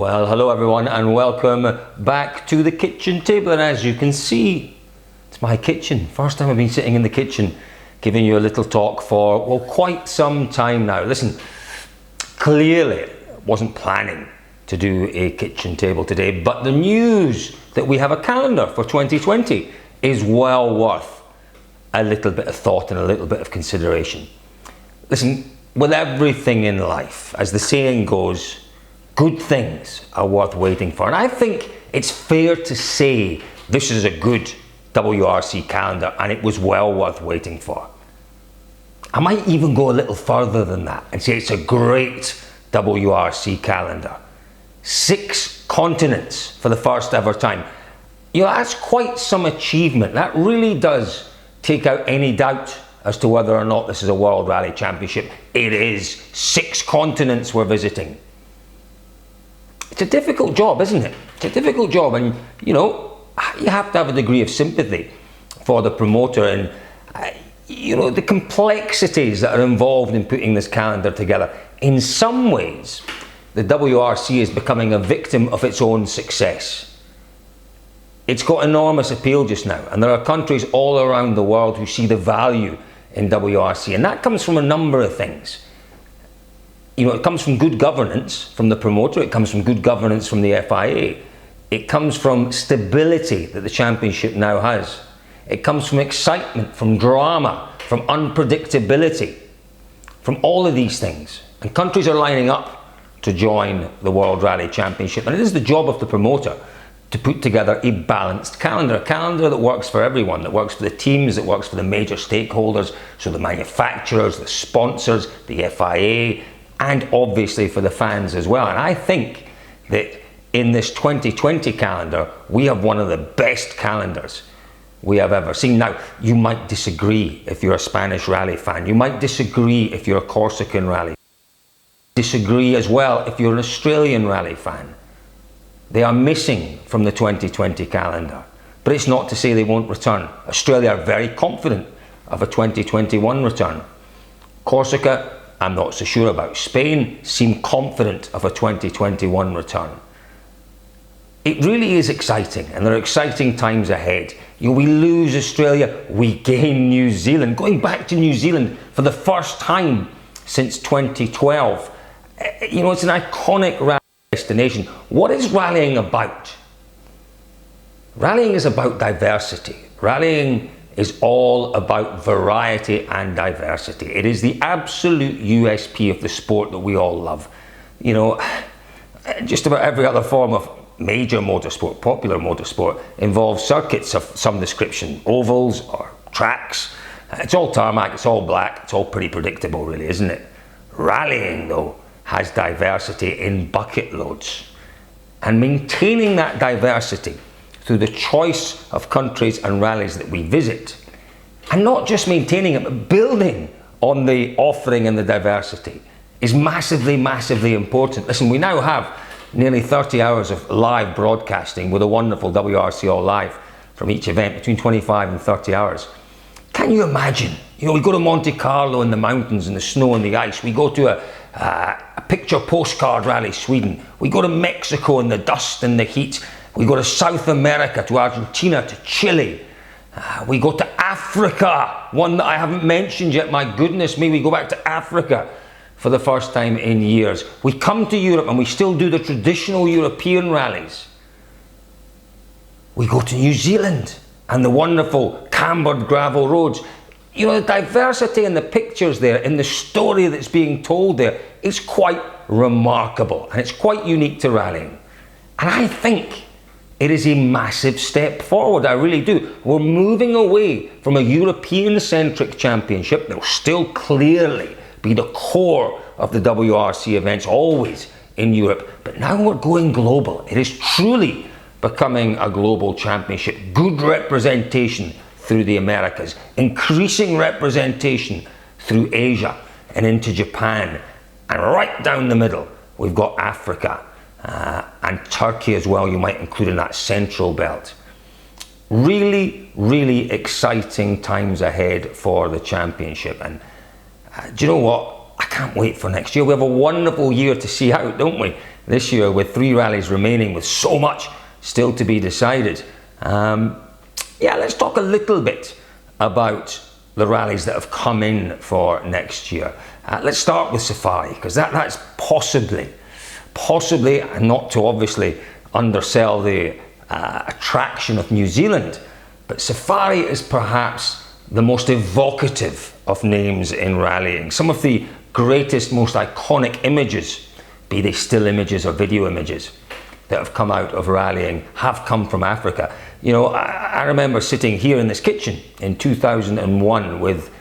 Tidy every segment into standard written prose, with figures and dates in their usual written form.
Well, hello everyone and welcome back to the kitchen table. And as you can see, it's my kitchen. First time I've been sitting in the kitchen giving you a little talk for, well, quite some time now. Listen, clearly wasn't planning to do a kitchen table today, but the news that we have a calendar for 2020 is well worth a little bit of thought and a little bit of consideration. Listen, with everything in life, as the saying goes, good things are worth waiting for. And I think it's fair to say this is a good WRC calendar and it was well worth waiting for. I might even go a little further than that and say it's a great WRC calendar. 6 continents for the first ever time. You know, that's quite some achievement. That really does take out any doubt as to whether or not this is a World Rally Championship. It is 6 continents we're visiting. It's a difficult job, isn't it? It's a difficult job, and you know, you have to have a degree of sympathy for the promoter and you know, the complexities that are involved in putting this calendar together. In some ways, the WRC is becoming a victim of its own success. It's got enormous appeal just now, and there are countries all around the world who see the value in WRC, and that comes from a number of things. You know, it comes from good governance from the promoter, it comes from good governance from the FIA, it comes from stability that the championship now has, it comes from excitement, from drama, from unpredictability, from all of these things. And countries are lining up to join the World Rally Championship, and it is the job of the promoter to put together a balanced calendar, a calendar that works for everyone, that works for the teams, that works for the major stakeholders, so the manufacturers, the sponsors, the FIA, and obviously for the fans as well. And I think that in this 2020 calendar, we have one of the best calendars we have ever seen. Now, you might disagree if you're a Spanish rally fan, you might disagree if you're a Corsican rally, disagree as well if you're an Australian rally fan. They are missing from the 2020 calendar, but it's not to say they won't return. Australia are very confident of a 2021 return. Corsica, I'm not so sure about. Spain seem confident of a 2021 return. It really is exciting, and there are exciting times ahead. You know, we lose Australia, we gain New Zealand. Going back to New Zealand for the first time since 2012. You know, it's an iconic rally destination. What is rallying about? Rallying is about diversity. Rallying is all about variety and diversity. It is the absolute USP of the sport that we all love. You know, just about every other form of major motorsport, popular motorsport, involves circuits of some description, ovals or tracks. It's all tarmac, it's all black, it's all pretty predictable really, isn't it? Rallying though has diversity in bucket loads, and maintaining that diversity through the choice of countries and rallies that we visit, and not just maintaining it but building on the offering and the diversity, is massively important. Listen, we now have nearly 30 hours of live broadcasting with a wonderful WRC All Live from each event, between 25 and 30 hours. Can you imagine? You know, we go to Monte Carlo in the mountains and the snow and the ice. We go to a picture postcard rally, Sweden. We go to Mexico in the dust and the heat. We go to South America, to Argentina, to Chile. We go to Africa, one that I haven't mentioned yet. My goodness me, we go back to Africa for the first time in years. We come to Europe and we still do the traditional European rallies. We go to New Zealand and the wonderful cambered gravel roads. You know, the diversity in the pictures there, in the story that's being told there, is quite remarkable, and it's quite unique to rallying. And I think it is a massive step forward, I really do. We're moving away from a European-centric championship that will still clearly be the core of the WRC events, always in Europe. But now we're going global. It is truly becoming a global championship. Good representation through the Americas, increasing representation through Asia and into Japan, and right down the middle we've got Africa and Turkey as well, you might include in that central belt. Really exciting times ahead for the championship, and do you know what? I can't wait for next year. We have a wonderful year to see out, don't we? this year with 3 rallies remaining, with so much still to be decided. Yeah, let's talk a little bit about the rallies that have come in for next year. Let's start with Safari, because that's possibly, and not to obviously undersell the attraction of New Zealand, but Safari is perhaps the most evocative of names in rallying. Some of the greatest, most iconic images, be they still images or video images, that have come out of rallying have come from Africa. You know, I remember sitting here in this kitchen in 2001 with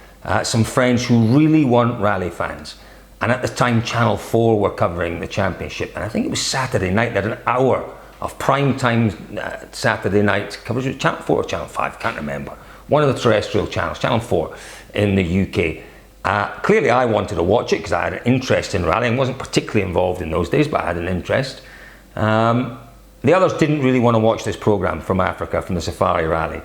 some friends who really weren't rally fans. And at the time, Channel 4 were covering the championship. And I think it was Saturday night, they had an hour of prime time Saturday night coverage. Was it Channel 4 or Channel 5? Can't remember. One of the terrestrial channels, Channel 4 in the UK. Clearly I wanted to watch it because I had an interest in rallying. I wasn't particularly involved in those days, but I had an interest. The others didn't really want to watch this programme from Africa, from the Safari Rally.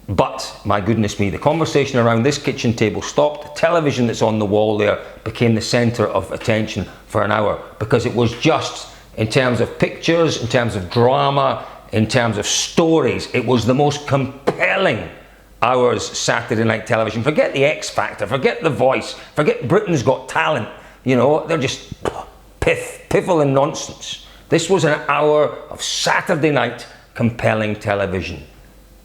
But, my goodness me, the conversation around this kitchen table stopped. The television that's on the wall there became the centre of attention for an hour, because it was just, in terms of pictures, in terms of drama, in terms of stories, it was the most compelling hours Saturday night television. Forget the X Factor, forget The Voice, forget Britain's Got Talent. You know, they're just piffle and nonsense. This was an hour of Saturday night compelling television.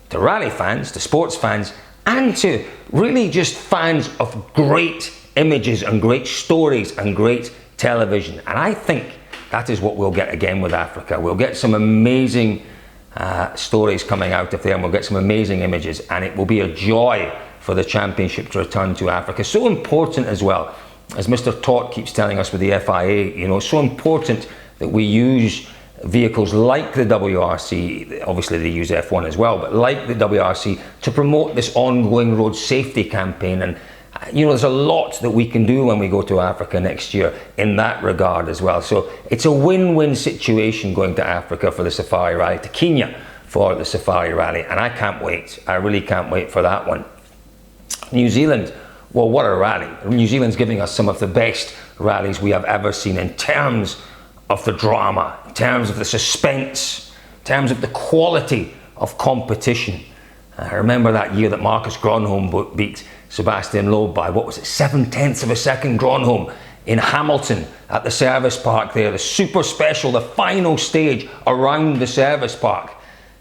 To rally fans, to sports fans, and to really just fans of great images and great stories and great television. And I think that is what we'll get again with Africa. We'll get some amazing stories coming out of there, and we'll get some amazing images, and it will be a joy for the championship to return to Africa. So important as well, as Mr. Todt keeps telling us with the FIA, you know, so important that we use vehicles like the WRC, obviously they use F1 as well, but like the WRC, to promote this ongoing road safety campaign. And you know, there's a lot that we can do when we go to Africa next year in that regard as well. So it's a win-win situation going to Africa for the Safari Rally, to Kenya for the Safari Rally, and I can't wait. I really can't wait for that one. New Zealand, well, what a rally. New Zealand's giving us some of the best rallies we have ever seen in terms of the drama, in terms of the suspense, in terms of the quality of competition. I remember that year that Marcus Gronholm beat Sebastian Loeb by, what was it, 7/10 of a second. Gronholm in Hamilton at the service park there, the super special, the final stage around the service park.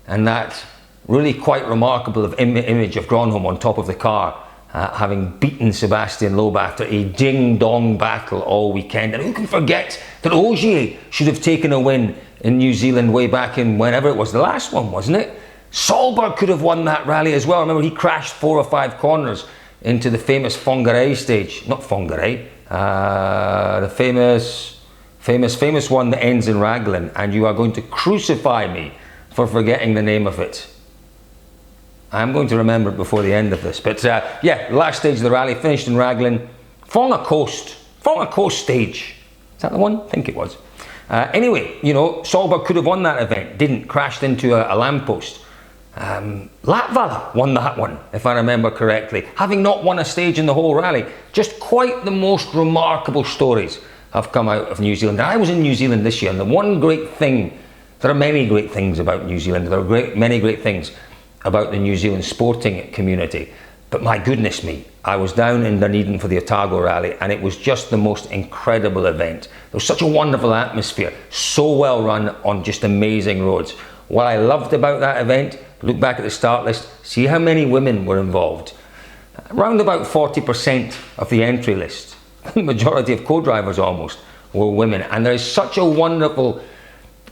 And that really quite remarkable image of Gronholm on top of the car, having beaten Sebastian Loeb after a ding-dong battle all weekend. And who can forget that Ogier should have taken a win in New Zealand way back in whenever it was, the last one, wasn't it? Solberg could have won that rally as well. Remember, he crashed 4 or 5 corners into the famous Fongaré stage. Not Fongaré, the famous one that ends in Raglan. And you are going to crucify me for forgetting the name of it. I'm going to remember it before the end of this. But yeah, last stage of the rally, finished in Raglan. Fonga Coast stage. Is that the one? I think it was. Anyway, you know, Solberg could have won that event. Didn't, crashed into a lamppost. Latvala won that one, if I remember correctly. Having not won a stage in the whole rally. Just quite the most remarkable stories have come out of New Zealand. I was in New Zealand this year, and the one great thing, there are many great things about New Zealand. There are many great things about the New Zealand sporting community, but my goodness me, I was down in Dunedin for the Otago Rally, and it was just the most incredible event. There was such a wonderful atmosphere, so well run on just amazing roads. What I loved about that event, look back at the start list, see how many women were involved. Around about 40% of the entry list, the majority of co-drivers almost, were women, and there is such a wonderful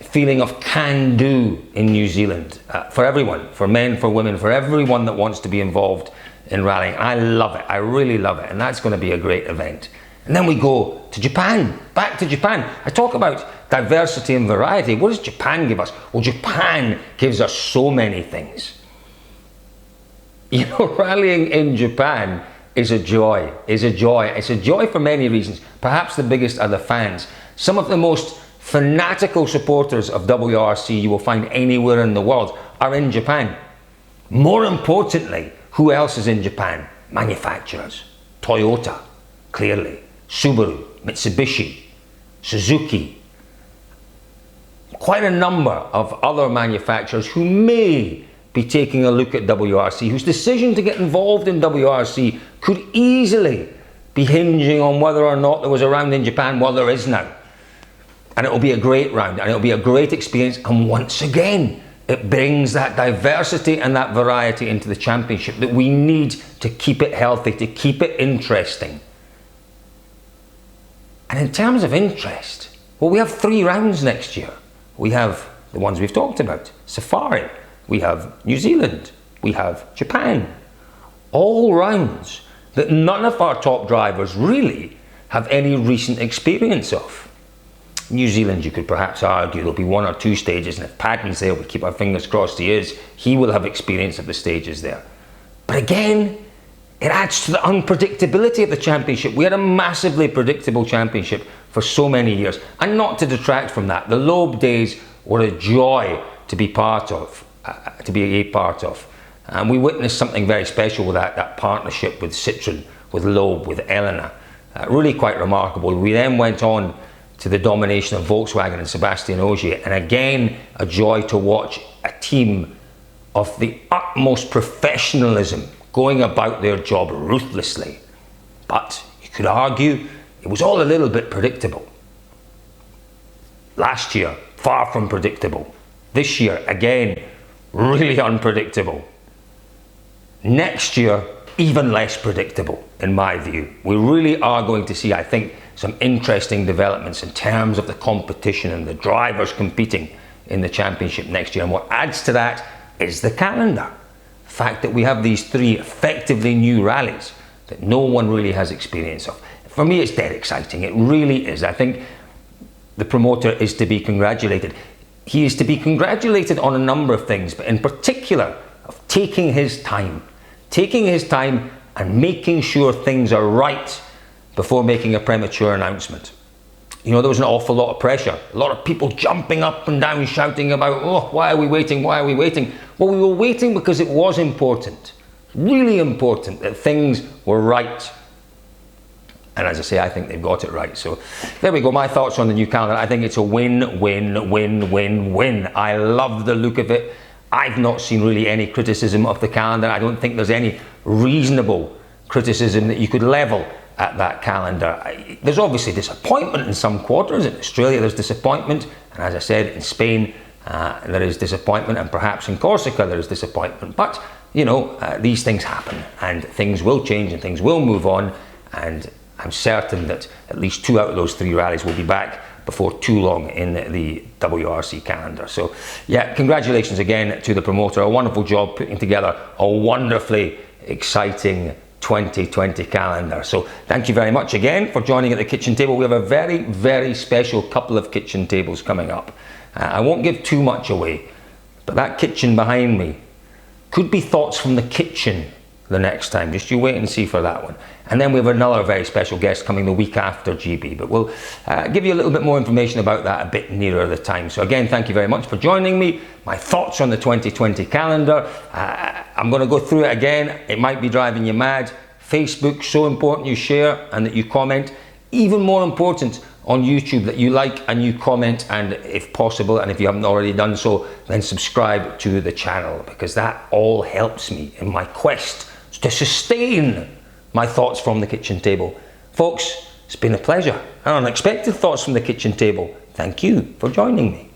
feeling of can-do in New Zealand for everyone, for men, for women, for everyone that wants to be involved in rallying. I love it, I really love it, and that's going to be a great event. And then we go to Japan, back to Japan. I talk about diversity and variety. What does Japan give us? Well, Japan gives us so many things. You know, rallying in Japan is a joy, It's a joy for many reasons. Perhaps the biggest are the fans. Some of the most fanatical supporters of WRC you will find anywhere in the world are in Japan. More importantly, who else is in Japan? Manufacturers. Toyota, clearly. Subaru, Mitsubishi, Suzuki. quite a number of other manufacturers who may be taking a look at WRC, whose decision to get involved in WRC could easily be hinging on whether or not there was a round in Japan. Well, there is now. And it will be a great round, and it will be a great experience. And once again, it brings that diversity and that variety into the championship that we need to keep it healthy, to keep it interesting. And in terms of interest, well, we have 3 rounds next year. We have the ones we've talked about, Safari, we have New Zealand, we have Japan. All rounds that none of our top drivers really have any recent experience of. New Zealand, you could perhaps argue there'll be 1 or 2 stages, and if Paddy's there, we keep our fingers crossed he is, he will have experience of the stages there. But again, it adds to the unpredictability of the championship. We had a massively predictable championship for so many years, and not to detract from that, the Loeb days were a joy to be part of, And we witnessed something very special with that partnership with Citroën, with Loeb, with Elena. Really quite remarkable. We then went on to the domination of Volkswagen and Sebastian Ogier, and again a joy to watch a team of the utmost professionalism going about their job ruthlessly. But you could argue it was all a little bit predictable. Last year, far from predictable. This year, again, really unpredictable. Next year, even less predictable, in my view. We really are going to see, I think, some interesting developments in terms of the competition and the drivers competing in the championship next year. And what adds to that is the calendar. The fact that we have these 3 effectively new rallies that no one really has experience of. For me, it's dead exciting. It really is. I think the promoter is to be congratulated. He is to be congratulated on a number of things, but in particular of taking his time and making sure things are right before making a premature announcement. You know, there was an awful lot of pressure, a lot of people jumping up and down shouting about, oh, why are we waiting, why are we waiting? Well, we were waiting because it was important, really important, that things were right. And as I say, I think they've got it right. So there we go, my thoughts on the new calendar. I think it's a win, win, win, win, win. I love the look of it. I've not seen really any criticism of the calendar. I don't think there's any reasonable criticism that you could level at that calendar. There's obviously disappointment in some quarters. In Australia there's disappointment, and as I said, in Spain there is disappointment, and perhaps in Corsica there is disappointment. But you know, these things happen, and things will change and things will move on, and I'm certain that at least 2 out of those 3 rallies will be back before too long in the WRC calendar. So yeah, congratulations again to the promoter. A wonderful job putting together a wonderfully exciting 2020 calendar. So thank you very much again for joining at the kitchen table. We have a very, very special couple of kitchen tables coming up. I won't give too much away, but that kitchen behind me could be thoughts from the kitchen the next time. Just you wait and see for that one. And then we have another very special guest coming the week after GB, but we'll give you a little bit more information about that a bit nearer the time. So again, thank you very much for joining me. My thoughts on the 2020 calendar. I'm going to go through it again. It might be driving you mad. Facebook, so important you share and that you comment. Even more important on YouTube, that you like and you comment, and if possible, and if you haven't already done so, then subscribe to the channel, because that all helps me in my quest to sustain my thoughts from the kitchen table. Folks, it's been a pleasure. And unexpected thoughts from the kitchen table. Thank you for joining me.